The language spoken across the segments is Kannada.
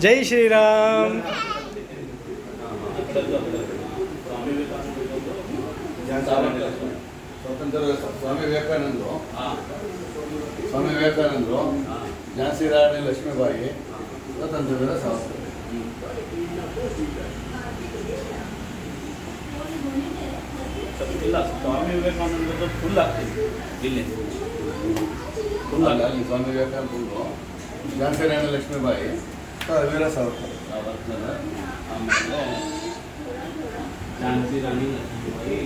ಜೈ ಶ್ರೀರಾಮ್. ಸ್ವಾಮಿ ವಿವೇಕಾನಂದರು ಝಾನ್ಸಿ ರಾಣಿ ಲಕ್ಷ್ಮೀಬಾಯಿ ಸ್ವತಂತ್ರ ವೀರ ಸಾವರ್ಕರ್. ಇಲ್ಲ, ಸ್ವಾಮಿ ವಿವೇಕಾನಂದ ಫುಲ್ ಆಗ್ತಿದೆ ಇಲ್ಲಿ ಅಲ್ಲಿ ಸ್ವಾಮಿ ವಿವೇಕಾನಂದ ಫುಲ್ಲು, ಝಾನ್ಸಿ ರಾಣಿ ಲಕ್ಷ್ಮೀಬಾಯಿ ವೀರ ಸಾವರ್ಕರ್. ಆಮೇಲೆ ಝಾನ್ಸಿ ರಾಣಿ ಲಕ್ಷ್ಮೀಬಾಯಿ,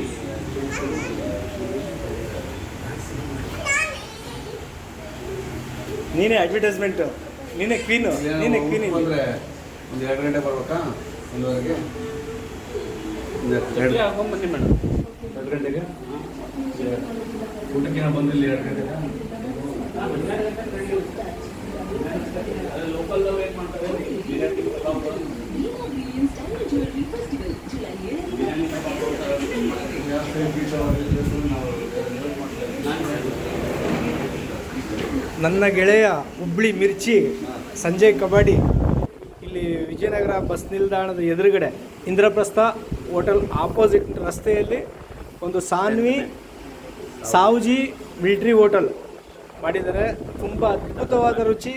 ನೀನೇ ಅಡ್ವರ್ಟೈಸ್ಮೆಂಟ್, ನೀನೇ ಕ್ವೀನು, ನೀನೇ ಕ್ವೀನ್. ಅಂದರೆ ಒಂದು 2 ಗಂಟೆ ಬರ್ಬೇಕಾ? 1:30ಗೆ ಹಾಕೊಂಡ್ಬನ್ನಿ ಮೇಡಮ್. 2 ಗಂಟೆಗೆ ಊಟಕ್ಕೆ ನಾವು ಬಂದಿಲ್ಲ. 2 ಗಂಟೆಗೆ ಲೋಕಲ್ ವೇಟ್ ಮಾಡ್ತಾರೆ. ನನ್ನ ಗೆಳೆಯ ಹುಬ್ಳಿ ಮಿರ್ಚಿ ಸಂಜಯ್ ಕಬಾಡಿ ಇಲ್ಲಿ ವಿಜಯನಗರ ಬಸ್ ನಿಲ್ದಾಣದ ಎದುರುಗಡೆ ಇಂದ್ರಪ್ರಸ್ಥ ಹೋಟೆಲ್ ಆಪೋಸಿಟ್ ರಸ್ತೆಯಲ್ಲಿ ಒಂದು ಸಾವ್ಜಿ ಮಿಲ್ಟ್ರಿ ಹೋಟೆಲ್ ಮಾಡಿದ್ದಾರೆ. ತುಂಬ ಅದ್ಭುತವಾದ ರುಚಿ,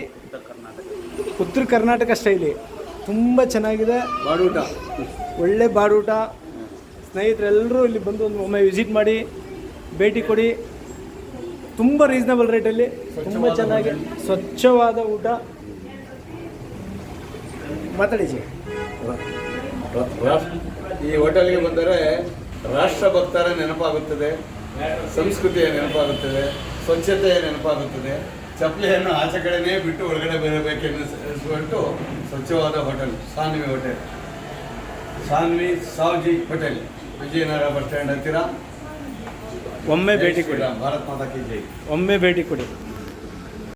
ಉತ್ತರ ಕರ್ನಾಟಕ ಸ್ಟೈಲಿ, ತುಂಬ ಚೆನ್ನಾಗಿದೆ. ಬಾಡೂಟ, ಒಳ್ಳೆ ಬಾಡೂಟ. ಸ್ನೇಹಿತರೆಲ್ಲರೂ ಇಲ್ಲಿ ಬಂದು ಒಮ್ಮೆ ವಿಸಿಟ್ ಮಾಡಿ, ಭೇಟಿ ಕೊಡಿ. ತುಂಬ ರೀಸನಬಲ್ ರೇಟಲ್ಲಿ, ತುಂಬ ಚೆನ್ನಾಗಿ ಸ್ವಚ್ಛವಾದ ಊಟ. ಮಾತಾಡಿ ಜಿ. ಈ ಹೋಟೆಲ್ಗೆ ಬಂದರೆ ರಾಷ್ಟ್ರಭಕ್ತರ ನೆನಪಾಗುತ್ತದೆ, ಸಂಸ್ಕೃತಿಯ ನೆನಪಾಗುತ್ತದೆ, ಸ್ವಚ್ಛತೆಯ ನೆನಪಾಗುತ್ತದೆ. ಚಪ್ಪಲಿಯನ್ನು ಆಚೆ ಕಡೆನೇ ಬಿಟ್ಟು ಒಳಗಡೆ ಬರಬೇಕೆನ್ನಿಸ್ಬಿಟ್ಟು ಸ್ವಚ್ಛವಾದ hotel Sanvi Savji hotel, Vijayanagar bus stand ಹತ್ತಿರ. ಒಮ್ಮೆ ಭೇಟಿ ಕೊಡಿ. ಭಾರತ್ ಮಾತಾ ಕಿ ಜೈ. ಒಮ್ಮೆ ಭೇಟಿ ಕೊಡಿ.